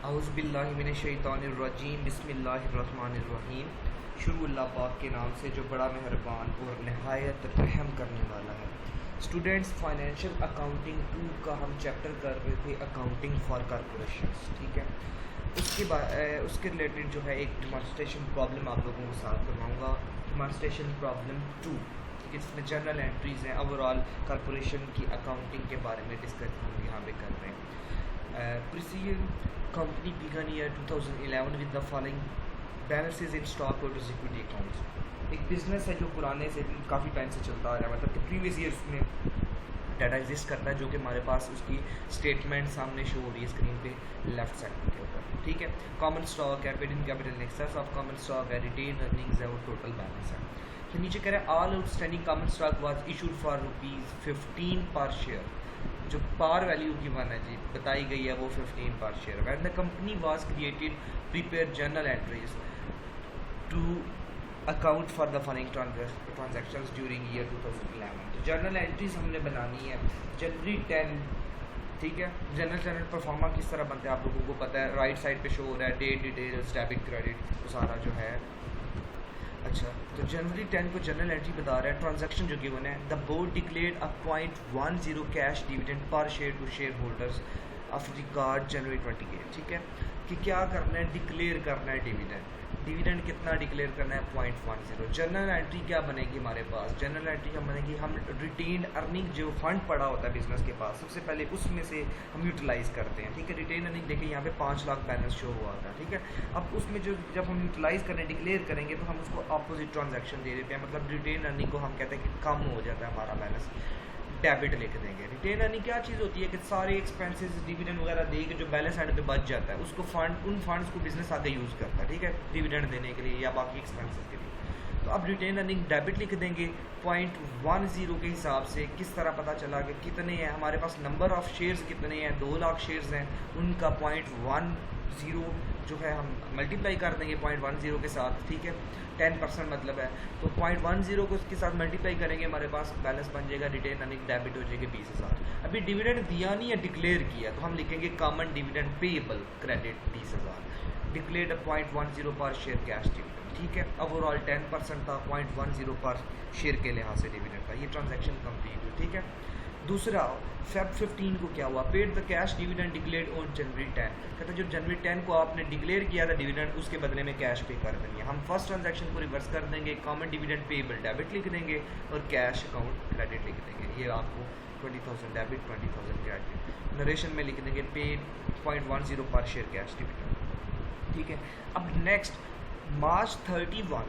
औज़ुबिल्लाहिमिनश्शैतानिर्रजीम बिस्मिल्लाहिर्रहमानिर्रहीम। शुरू अल्लाह पाक के नाम से जो बड़ा मेहरबान और नहायत रहम करने वाला है। स्टूडेंट्स, फाइनेंशियल अकाउंटिंग 2 का हम चैप्टर कर रहे थे, अकाउंटिंग फॉर कॉरपोरेशंस। ठीक है, उसके रिलेटेड जो है एक डिमॉन्स्ट्रेशन प्रॉब्लम आप लोगों के साथ करवाऊँगा। डिमॉन्स्ट्रेशन प्रॉब्लम 2, इसमें जनरल एंट्रीज़ हैं, ओवरऑल कॉरपोरेशन की अकाउंटिंग के बारे में डिस्कस हम यहाँ पे कर रहे हैं। Preceding company began year 2011 with the following balances in stockholders equity accounts। एक बिजनेस है जो पुराने से काफ़ी टाइम से चलता आ रहा है, मतलब कि प्रीवियस ईयर्स में डाटा एग्जिस्ट करता है, जो कि हमारे पास उसकी स्टेटमेंट सामने शो हो रही है स्क्रीन पे लेफ्ट साइड के ऊपर। ठीक है, कॉमन स्टॉक है, paid in capital in excess of common stock है, रिटेन अर्निंग्स है और टोटल बैलेंस है। तो नीचे कह रहा है all outstanding common stock was issued for ₹15 पर शेयर। जो पार वैल्यू की वन है जी बताई गई है वो 15 पर share. When the company was created prepare journal entries to account for the following transactions during year 2011। तो जर्नल एंट्रीज हमने बनानी है जनवरी 10। ठीक है, जनरल परफॉर्मा किस तरह बनते हैं आप लोगों को पता है, राइट साइड पे शो हो रहा है डेट डिटेल्स डेबिट क्रेडिट तो सारा जो है। अच्छा, तो जनवरी 10 को जनरल एंट्री बता रहा है ट्रांजैक्शन जो गिवन है, the board declared a 0.10 cash dividend per share to shareholders of record January 28। ठीक है, कि क्या करना है, डिक्लेयर करना है डिविडेंड कितना डिक्लेयर करना है 0.10। जनरल एंट्री क्या बनेगी हमारे पास, जनरल एंट्री क्या बनेगी, हम रिटेन अर्निंग जो फंड पड़ा होता है बिजनेस के पास सबसे पहले उसमें से हम यूटिलाइज करते हैं। ठीक है, रिटेन अर्निंग देखिए यहाँ पे 5 लाख बैलेंस शो हुआ था। ठीक है, अब उसमें जो जब हम यूटिलाइज करें डिक्लेयर करेंगे तो हम उसको अपोजिट ट्रांजैक्शन दे देते हैं, मतलब रिटेन अर्निंग को हम कहते हैं कि कम हो जाता है हमारा बैलेंस, डेबिट लिख देंगे। रिटेन अर्निंग क्या चीज़ होती है कि सारे एक्सपेंसेस डिविडेंड वगैरह दे के जो बैलेंस एंड पे बच जाता है उसको उन फंड्स को बिजनेस आगे यूज़ करता है। ठीक है, डिविडेंड देने के लिए या बाकी एक्सपेंसेस के लिए। तो अब रिटेन अर्निंग डेबिट लिख देंगे 0.10 के हिसाब से। किस तरह पता चला कि कितने हैं हमारे पास, नंबर ऑफ शेयर्स कितने हैं, 2 लाख शेयर्स हैं, उनका 0.10 जो है हम मल्टीप्लाई कर देंगे 0.10 के साथ। ठीक है, 10% मतलब है, तो 0.10 को उसके साथ मल्टीप्लाई करेंगे, हमारे पास बैलेंस बन जाएगा, रिटेन अर्निंग डेबिट हो जाएगी 20,000। अभी डिविडेंड दिया नहीं है, डिक्लेयर किया, तो हम लिखेंगे common dividend payable credit 20,000, declared 0.10 पर शेयर कैश डिविडेंड। ठीक है, ओवरऑल 10% था, 0.10 पर शेयर के लिहाज से डिविडेंड था। ये ट्रांजैक्शन कंप्लीट हुई। ठीक है, दूसरा फेब 15 को क्या हुआ, paid the cash dividend declared on January 10। कहते हैं जो जनवरी 10 को आपने डिक्लेयर किया था डिविडेंड, उसके बदले में कैश पे कर देंगे। हम फर्स्ट ट्रांजैक्शन को रिवर्स कर देंगे, कॉमन डिविडेंड पेएबल डेबिट लिख देंगे और कैश अकाउंट क्रेडिट लिख देंगे। ये आपको 20,000 डेबिट 20,000 क्रेडिट। नरेशन में लिख देंगे पेड 0.10 पर शेयर कैश डिविडेंड। ठीक है, अब next March 31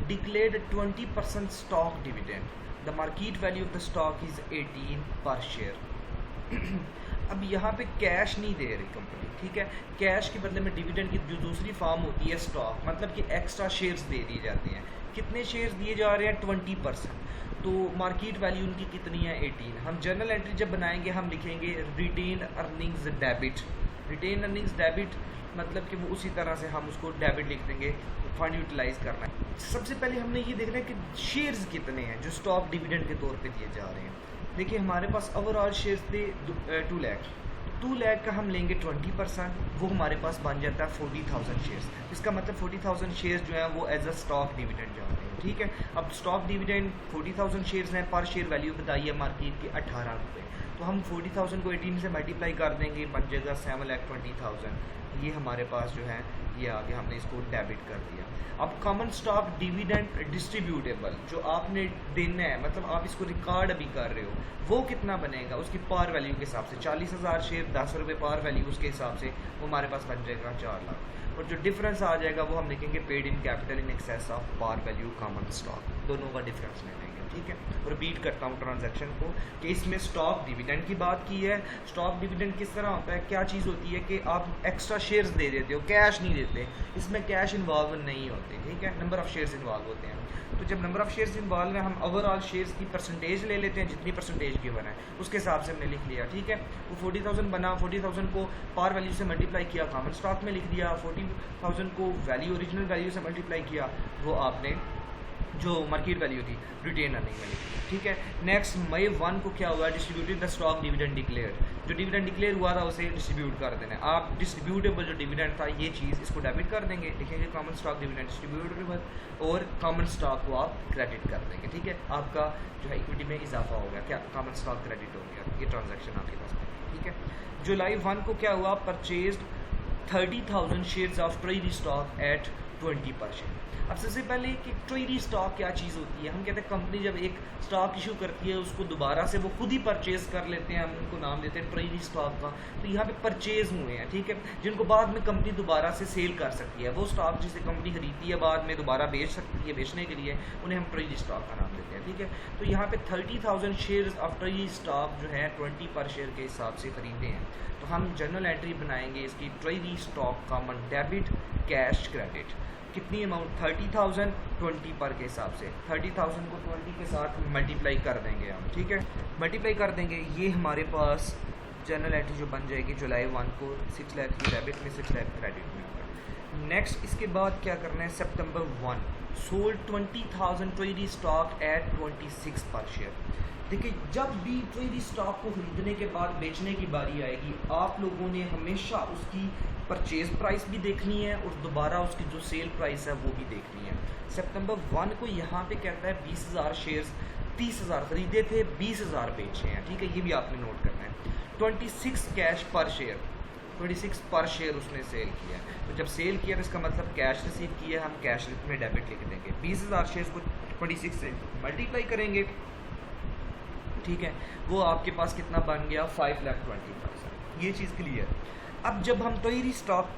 declared 20% stock dividend, the market value of the stock is 18 पर शेयर। अब यहाँ पे कैश नहीं दे रही कंपनी। ठीक है, कैश के बदले में डिविडेंड की जो दूसरी फॉर्म होती है स्टॉक, मतलब कि एक्स्ट्रा शेयर्स दे दिए जाते हैं। कितने शेयर्स दिए जा रहे हैं 20%, तो मार्केट वैल्यू उनकी कितनी है 18। हम जर्नल एंट्री जब बनाएंगे हम लिखेंगे retained earnings debit. Retained earnings debit मतलब कि वो उसी तरह से हम उसको डेबिट लिख देंगे, फंड यूटिलाइज करना है। सबसे पहले हमने ये देखना है कि शेयर्स कितने हैं जो स्टॉक डिविडेंड के तौर पे दिए जा रहे हैं। देखिए हमारे पास ओवरऑल शेयर्स थे 2 लाख। 2 लाख का हम लेंगे 20%, वो हमारे पास बन जाता है 40,000 शेयर्स। इसका मतलब 40,000 शेयर्स जो हैं वो एज अ स्टॉक डिविडेंड जा रहे हैं। ठीक है, अब स्टॉक डिविडेंड 40,000 शेयर्स हैं, पर शेयर वैल्यू बताई है मार्केट की 18 रुपये। तो हम 40,000 को 18 से मल्टीप्लाई कर देंगे, बन जाएगा 7,20,000। ये हमारे पास जो है ये आगे हमने इसको डेबिट कर दिया। अब कॉमन स्टॉक डिविडेंड डिस्ट्रीब्यूटेबल जो आपने देना है, मतलब आप इसको रिकॉर्ड अभी कर रहे हो, वो कितना बनेगा उसकी पार वैल्यू के हिसाब से। 40,000 शेयर 10 रुपये पार वैल्यू, उसके हिसाब से वो हमारे पास बन जाएगा 4 लाख। और जो डिफरेंस आ जाएगा वो हम लिखेंगे paid in capital in excess of par value common stock, दोनों का डिफरेंस ले लेंगे। ठीक है, रिपीट करता हूँ ट्रांजैक्शन को कि इसमें स्टॉक डिविडेंड की बात की है। स्टॉक डिविडेंड किस तरह होता है, क्या चीज़ होती है कि आप एक्स्ट्रा शेयर्स दे देते हो, कैश नहीं देते, इसमें कैश इन्वॉल्व नहीं होते। ठीक है, नंबर ऑफ शेयर्स इन्वॉल्व होते हैं। तो जब नंबर ऑफ शेयर्स इन्वॉल्व है हम ओवरऑल शेयर्स की परसेंटेज ले लेते हैं, जितनी परसेंटेज गिवन है उसके हिसाब से हमने लिख लिया। ठीक है, वो 40,000 बना, 40,000 को पार वैल्यू से मल्टीप्लाई किया, कॉमन स्टॉक में लिख दिया। 40,000 को वैल्यू ओरिजिनल वैल्यू से मल्टीप्लाई किया, वो आपने जो मार्केट वैल्यू थी रिटेन अर्निंग वाली, ठीक है। नेक्स्ट मई 1 को क्या हुआ, distributed the stock dividend declare, जो डिविडेंड डिक्लेयर हुआ था उसे डिस्ट्रीब्यूट कर देना है। आप डिस्ट्रीब्यूटेबल जो डिविडेंड था ये चीज़ इसको डेबिट कर देंगे, लिखेंगे कॉमन स्टॉक डिविडेंड डिस्ट्रीब्यूटेबल, और कॉमन स्टॉक को आप क्रेडिट कर देंगे, ठीक है। आपका जो है इक्विटी में इजाफा हो गया, क्या कॉमन स्टॉक क्रेडिट हो गया, ये ट्रांजेक्शन आपके पास में, ठीक है। जुलाई 1 को क्या हुआ, purchase 30,000 shares of treasury stock at 20 पर शेयर। अब सबसे पहले कि ट्रेजरी स्टॉक क्या चीज़ होती है, हम कहते हैं कंपनी जब एक स्टॉक इशू करती है उसको दोबारा से वो खुद ही परचेज कर लेते हैं, हम उनको नाम देते हैं ट्रेजरी स्टॉक का। तो यहाँ पे परचेज हुए हैं, ठीक है, जिनको बाद में कंपनी दोबारा से सेल कर सकती है। वो स्टॉक जिसे कंपनी खरीदती है बाद में दोबारा बेच सकती है, बेचने के लिए उन्हें हम ट्रेजरी स्टॉक का नाम देते हैं, ठीक है। तो यहाँ पे 30,000 शेयर्स ऑफ ट्रेजरी स्टॉक जो है 20 पर शेयर के हिसाब से खरीदे हैं। तो हम जर्नल एंट्री बनाएंगे इसकी, treasury stock common debit cash credit, कितनी अमाउंट 30,000 20 पर के हिसाब से, 30,000 को 20 के साथ मल्टीप्लाई कर देंगे हम, ठीक है, मल्टीप्लाई कर देंगे। ये हमारे पास जर्नल एंट्री जो बन जाएगी जुलाई 1 को 6 लाख की डेबिट में 6 लाख क्रेडिट में। नेक्स्ट इसके बाद क्या करना है, सितंबर 1 सोल्ड 20,000 ट्रेजरी स्टॉक एट 26 पर शेयर। देखिए जब भी ट्रेजरी स्टॉक को खरीदने के बाद बेचने की बारी आएगी, आप लोगों ने हमेशा उसकी परचेज प्राइस भी देखनी है और दोबारा उसकी जो सेल प्राइस है वो भी देखनी है। सितंबर 1 को यहाँ पे कहता है 20,000 शेयर्स 30,000 खरीदे थे, 20,000 बेचे हैं, ठीक है, ये भी आपने नोट करना है। 26 कैश पर शेयर, 26 पर शेयर उसने सेल किया है। तो जब सेल किया तो इसका मतलब कैश रिसीव किया, हम कैश में डेबिट लिख देंगे। 20,000 शेयर्स को 26 से मल्टीप्लाई करेंगे, ठीक है, वो आपके पास कितना बन गया 5,20,000, ये चीज़ क्लियर। अब जब हम ट्रेजरी स्टॉक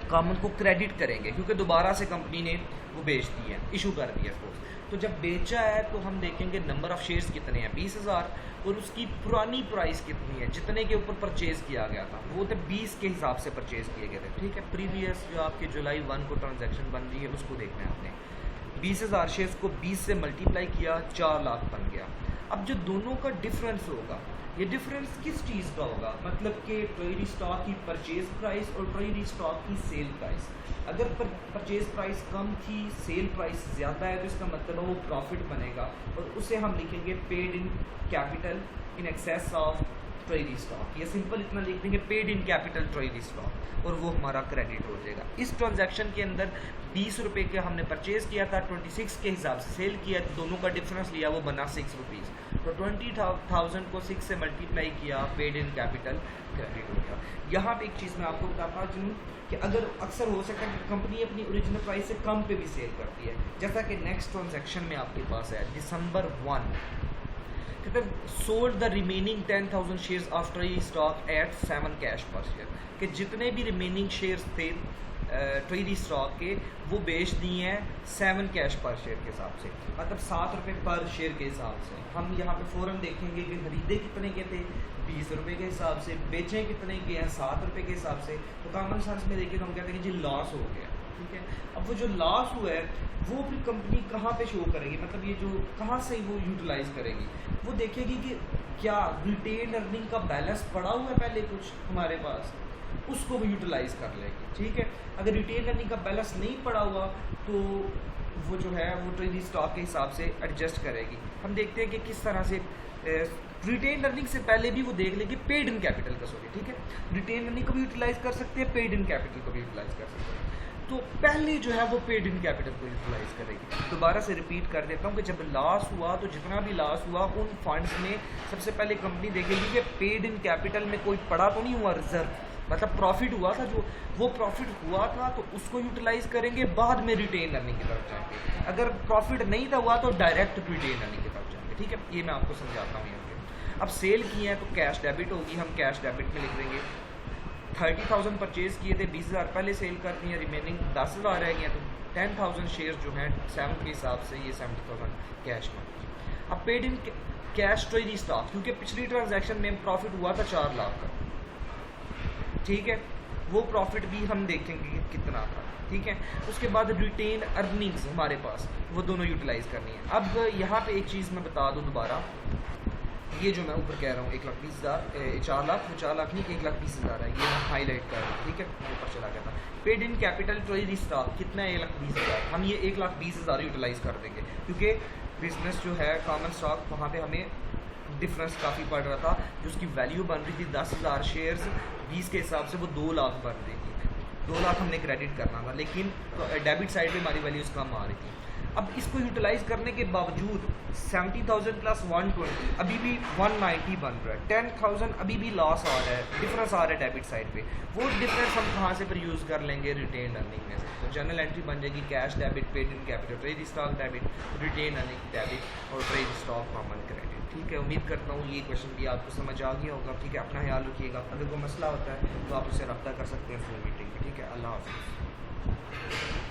कॉमन को क्रेडिट करेंगे क्योंकि दोबारा से कंपनी ने वो बेच दी है, इशू कर दिया सपोज, तो जब बेचा है तो हम देखेंगे नंबर ऑफ़ शेयर्स कितने हैं 20,000, और उसकी पुरानी प्राइस कितनी है, जितने के ऊपर परचेज़ किया गया था वो तो 20 के हिसाब से परचेज़ किए गए थे, ठीक है। प्रीवियस जो आपके जुलाई 1 को ट्रांजैक्शन बन रही है उसको देखना है आपने। 20,000 शेयर्स को 20 से मल्टीप्लाई किया, 4 लाख बन गया। अब जो दोनों का डिफरेंस होगा, ये डिफरेंस किस चीज़ का होगा, मतलब कि ट्रेजरी स्टॉक की परचेज प्राइस और ट्रेजरी स्टॉक की सेल प्राइस। अगर परचेज प्राइस कम थी, सेल प्राइस ज़्यादा है, तो इसका मतलब वो प्रॉफिट बनेगा और उसे हम लिखेंगे paid in capital in excess of treasury stock. ये सिंपल इतना लिख देंगे paid in capital treasury stock, और वो हमारा क्रेडिट हो जाएगा। इस ट्रांजैक्शन के अंदर 20 रुपये का हमने परचेज़ किया था, 26 के हिसाब से सेल किया, तो दोनों का डिफरेंस लिया, वो बना 6 रुपीज़। तो 20,000 को 6 से मल्टीप्लाई किया, पेड इन कैपिटल क्रेडिट हो गया। यहाँ पे एक चीज़ मैं आपको बताता चलूँ कि अगर अक्सर हो सकता है कि कंपनी अपनी ओरिजिनल प्राइस से कम पे भी सेल करती है, जैसा कि नेक्स्ट ट्रांजैक्शन में आपके पास है दिसंबर 1, कहते sold the remaining 10,000 shares of treasury stock at 7 cash पर शेयर, कि जितने भी रिमेनिंग शेयर्स थे ट्रेजरी स्टॉक के वो बेच दिए हैं 7 कैश पर शेयर के हिसाब से, मतलब 7 रुपये पर शेयर के हिसाब से। हम यहाँ पे फ़ौरन देखेंगे कि खरीदे कितने के थे 20 रुपये के हिसाब से, बेचें कितने के हैं 7 रुपये के हिसाब से। तो कॉमन सेंस में देखिए तो हम कहते हैं कि जी लॉस हो गया, ठीक है। अब वो जो लॉस हुआ है वो फिर कंपनी कहाँ पे शो करेगी, मतलब ये जो कहाँ से वो यूटिलाइज़ करेगी, वो देखेगी कि क्या रिटेन अर्निंग का बैलेंस पड़ा हुआ है पहले कुछ हमारे पास, उसको वो यूटिलाइज़ कर लेगी, ठीक है। अगर रिटेन अर्निंग का बैलेंस नहीं पड़ा हुआ तो वो जो है वो ट्रेजरी स्टॉक के हिसाब से एडजस्ट करेगी। हम देखते हैं कि किस तरह से रिटेन अर्निंग से पहले भी वो देख लेगी पेड इन कैपिटल का, सॉरी, ठीक है। रिटेन अर्निंग को भी यूटिलाइज़ कर सकते हैं, पेड इन कैपिटल को भी यूटिलाइज़ कर सकते हैं। तो पहले जो है वो पेड इन कैपिटल को यूटिलाइज़ करेगी। दोबारा से रिपीट कर देता हूँ कि जब लॉस हुआ तो जितना भी लॉस हुआ उन फंड्स में सबसे पहले कंपनी देखेगी कि पेड इन कैपिटल में कोई पड़ा तो नहीं हुआ रिजर्व, मतलब प्रॉफिट हुआ था, जो वो प्रॉफिट हुआ था तो उसको यूटिलाइज़ करेंगे, बाद में रिटेन अर्निंग की तरफ जाएंगे। अगर प्रॉफिट नहीं था हुआ तो डायरेक्ट रिटेन अर्निंग की तरफ जाएंगे, ठीक है। ये मैं आपको समझाता हूँ यहाँ पे। अब सेल की है तो कैश डेबिट होगी, हम कैश डेबिट में लिख देंगे 30,000 परचेज़ किए थे, 20,000 पहले सेल कर दिए, रिमेनिंग 10,000 रह गए, तो 10,000 शेयर जो हैं 7 के हिसाब से ये 70,000 कैश में। अब paid in cash treasury stock, क्योंकि पिछली ट्रांजैक्शन में प्रॉफिट हुआ था 4 लाख का, ठीक है, वो प्रॉफिट भी हम देखेंगे कि कितना था, ठीक है। उसके बाद रिटेन अर्निंग्स हमारे पास वो दोनों यूटिलाइज़ करनी है। अब यहाँ पे एक चीज़ मैं बता दूँ दोबारा, ये जो मैं ऊपर कह रहा हूँ 1,20,000 4 लाख, वो 4 लाख नहीं 1,20,000 है, ये मैं हाईलाइट कर रहा हूँ, ठीक है, ऊपर चला गया था। Paid in capital treasury stock कितना है 1,20,000, हम ये 1,20,000 यूटिलाइज़ कर देंगे, क्योंकि बिजनेस जो है कॉमन स्टॉक वहाँ पे हमें डिफरेंस काफ़ी पड़ रहा था, जो उसकी वैल्यू बन रही थी 10,000 शेयर्स 20 के हिसाब से वो 2 लाख बन रही थी, 2 लाख हमने क्रेडिट करना था, लेकिन डेबिट साइड पे हमारी वैल्यूज़ कम आ रही थी। अब इसको यूटिलाइज़ करने के बावजूद 70,000 प्लस 120 अभी भी 190 बन रहा है, 10,000 अभी भी लॉस आ रहा है, डिफरेंस आ रहा है डेबिट साइड पे। वो डिफरेंस हम कहाँ से पर यूज़ कर लेंगे, रिटेन अर्निंग में से। तो जनरल एंट्री बन जाएगी cash debit, paid in capital treasury stock debit, retained earning debit और ट्रेजरी स्टॉक कॉमन क्रेडिट। ठीक है, उम्मीद करता हूँ ये क्वेश्चन भी आपको समझ आ गया होगा। ठीक है, अपना ख्याल रखिएगा, अगर कोई मसला होता है तो आप उससे रब्ता कर सकते हैं फ़ोन मीटिंग में। ठीक है, अल्लाह हाफ़िज़।